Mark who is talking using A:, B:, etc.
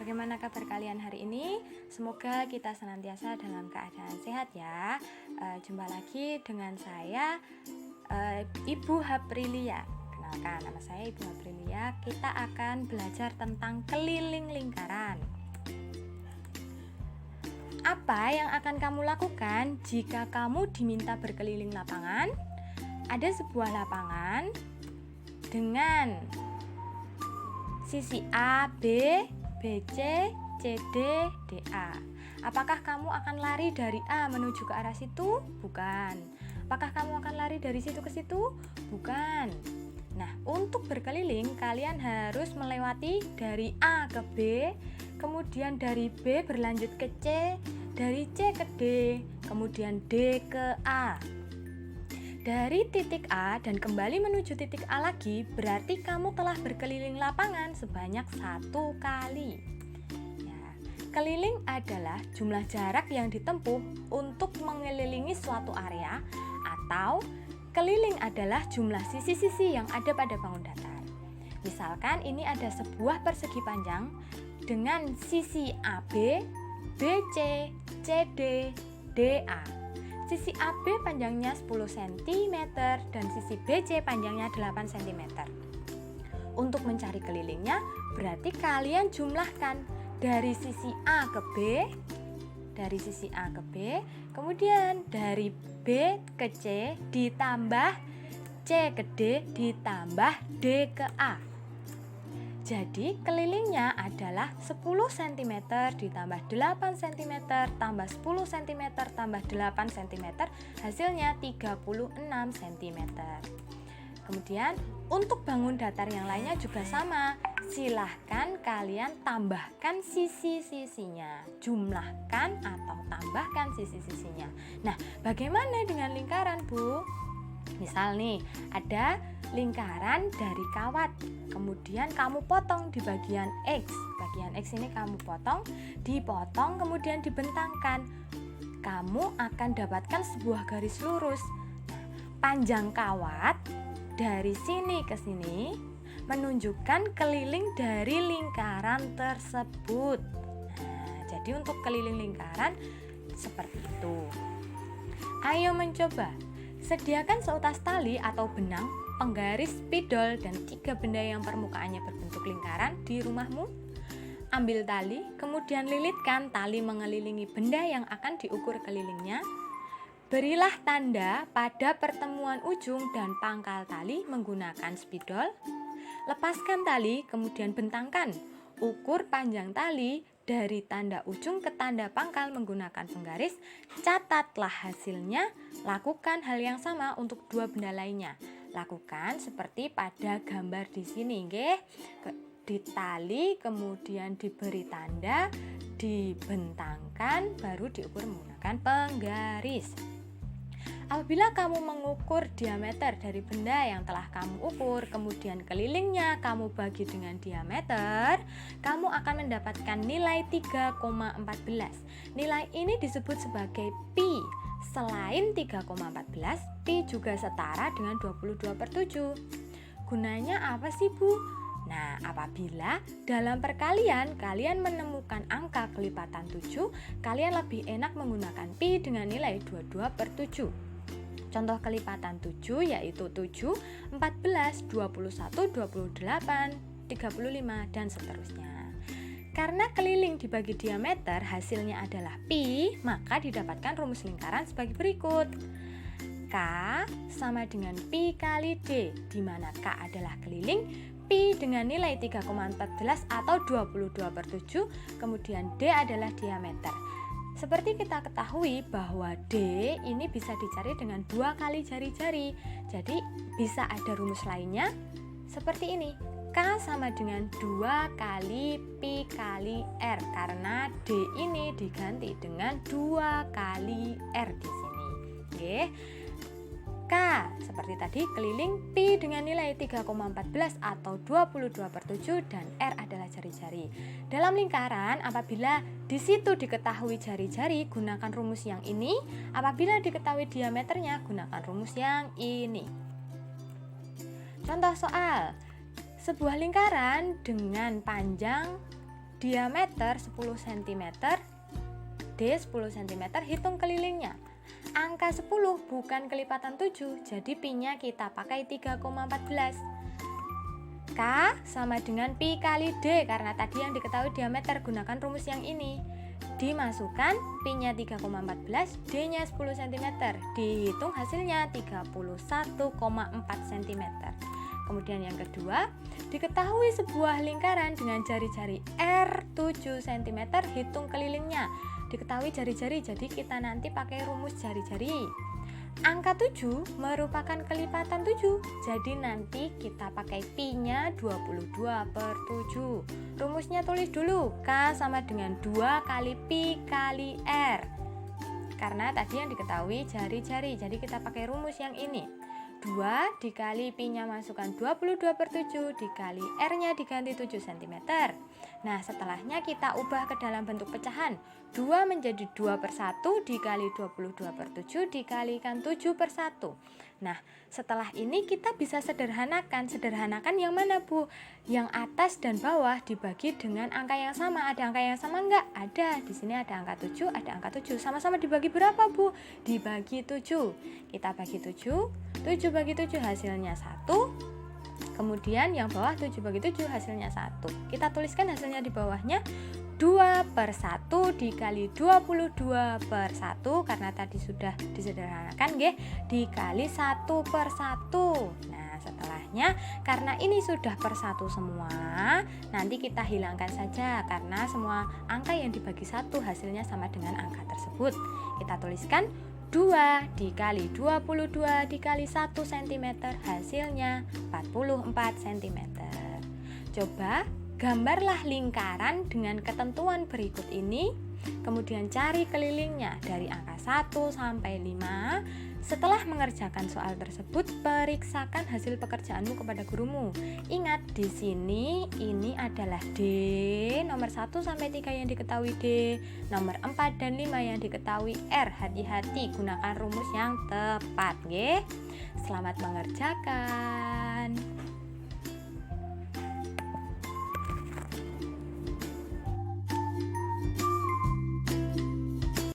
A: Bagaimana kabar kalian hari ini? Semoga kita senantiasa dalam keadaan sehat ya. Jumpa lagi dengan saya, Ibu Haprilia. Kenalkan, nama saya Ibu Haprilia. Kita akan belajar tentang keliling lingkaran. Apa yang akan kamu lakukan jika kamu diminta berkeliling lapangan? Ada sebuah lapangan dengan sisi A, B, BC, CD, DA. Apakah kamu akan lari dari A menuju ke arah situ? Bukan. Apakah kamu akan lari dari situ ke situ? Bukan. Nah, untuk berkeliling kalian harus melewati dari A ke B, kemudian dari B berlanjut ke C, dari C ke D, kemudian D ke A. Dari titik A dan kembali menuju titik A lagi, berarti kamu telah berkeliling lapangan sebanyak 1 kali. Ya, keliling adalah jumlah jarak yang ditempuh untuk mengelilingi suatu area, atau keliling adalah jumlah sisi-sisi yang ada pada bangun datar. Misalkan ini ada sebuah persegi panjang dengan sisi AB, BC, CD, DA. Sisi AB panjangnya 10 cm dan sisi BC panjangnya 8 cm. Untuk mencari kelilingnya, berarti kalian jumlahkan dari sisi A ke B, dari sisi A ke B, kemudian dari B ke C ditambah C ke D ditambah D ke A. Jadi kelilingnya adalah 10 cm ditambah 8 cm tambah 10 cm tambah 8 cm, hasilnya 36 cm. Kemudian untuk bangun datar yang lainnya juga sama. Silahkan kalian tambahkan sisi-sisinya, jumlahkan atau tambahkan sisi-sisinya. Nah, bagaimana dengan lingkaran, Bu? Misal nih, ada lingkaran dari kawat, kemudian kamu potong di bagian X. Bagian X ini kamu dipotong, kemudian dibentangkan. Kamu akan dapatkan sebuah garis lurus. Panjang kawat dari sini ke sini menunjukkan keliling dari lingkaran tersebut. Nah, jadi untuk keliling lingkaran seperti itu. Ayo mencoba. Sediakan seutas tali atau benang, penggaris, spidol, dan 3 benda yang permukaannya berbentuk lingkaran di rumahmu. Ambil tali, kemudian lilitkan tali mengelilingi benda yang akan diukur kelilingnya. Berilah tanda pada pertemuan ujung dan pangkal tali menggunakan spidol. Lepaskan tali, kemudian bentangkan. Ukur panjang tali dari tanda ujung ke tanda pangkal menggunakan penggaris. Catatlah hasilnya. Lakukan hal yang sama untuk 2 benda lainnya. Lakukan seperti pada gambar di sini, nggih. Ditali, kemudian diberi tanda, dibentangkan, baru diukur menggunakan penggaris. Apabila kamu mengukur diameter dari benda yang telah kamu ukur, kemudian kelilingnya kamu bagi dengan diameter, kamu akan mendapatkan nilai 3,14. Nilai ini disebut sebagai pi. Selain 3,14, pi juga setara dengan 22/7. Gunanya apa sih, Bu? Nah, apabila dalam perkalian kalian menemukan angka kelipatan 7, kalian lebih enak menggunakan pi dengan nilai 22/7. Contoh kelipatan 7 yaitu 7, 14, 21, 28, 35, dan seterusnya. Karena keliling dibagi diameter hasilnya adalah pi, maka didapatkan rumus lingkaran sebagai berikut. K sama dengan pi kali D, di mana K adalah keliling, pi dengan nilai 3,14 atau 22/7, kemudian D adalah diameter. Seperti kita ketahui bahwa D ini bisa dicari dengan 2 kali jari-jari. Jadi bisa ada rumus lainnya seperti ini. K sama dengan 2 kali pi kali R, karena D ini diganti dengan 2 kali R di sini. Oke. K seperti tadi keliling, pi dengan nilai 3,14 atau 22/7, dan R adalah jari-jari. Dalam lingkaran, apabila di situ diketahui jari-jari, gunakan rumus yang ini. Apabila diketahui diameternya, gunakan rumus yang ini. Contoh soal. Sebuah lingkaran dengan panjang diameter 10 cm, D 10 cm, hitung kelilingnya. Angka 10 bukan kelipatan 7, jadi pi-nya kita pakai 3,14. K sama dengan pi kali D, karena tadi yang diketahui diameter, gunakan rumus yang ini. Dimasukkan, pi-nya 3,14, D-nya 10 cm, dihitung hasilnya 31,4 cm. Kemudian yang kedua, diketahui sebuah lingkaran dengan jari-jari R 7 cm, hitung kelilingnya. Diketahui jari-jari, jadi kita nanti pakai rumus jari-jari. Angka 7 merupakan kelipatan 7, jadi nanti kita pakai pi-nya 22/7. Rumusnya tulis dulu, K sama dengan 2 kali pi kali R. Karena tadi yang diketahui jari-jari, jadi kita pakai rumus yang ini. 2 dikali pi-nya masukkan 22/7, dikali R-nya diganti 7 cm. Nah, setelahnya kita ubah ke dalam bentuk pecahan. 2 menjadi 2/1 dikali 22/7 dikalikan 7/1. Nah, setelah ini kita bisa sederhanakan. Sederhanakan yang mana, Bu? Yang atas dan bawah dibagi dengan angka yang sama. Ada angka yang sama enggak? Ada. Di sini ada angka 7, ada angka 7. Sama-sama dibagi berapa, Bu? Dibagi 7. Kita bagi 7. 7 bagi 7 hasilnya 1. Kemudian yang bawah 7 bagi 7 hasilnya 1. Kita tuliskan hasilnya di bawahnya 2/1 dikali 22/1, karena tadi sudah disederhanakan nggih, dikali 1/1. Nah, setelahnya karena ini sudah per 1 semua, nanti kita hilangkan saja karena semua angka yang dibagi 1 hasilnya sama dengan angka tersebut. Kita tuliskan 2 dikali 22 dikali 1 cm, hasilnya 44 cm. Coba gambarlah lingkaran dengan ketentuan berikut ini, kemudian cari kelilingnya dari angka 1 sampai 5. Setelah mengerjakan soal tersebut, periksakan hasil pekerjaanmu kepada gurumu. Ingat, di sini ini adalah D, nomor 1 sampai 3 yang diketahui D, nomor 4 dan 5 yang diketahui R. Hati-hati, gunakan rumus yang tepat, nggih. Selamat mengerjakan.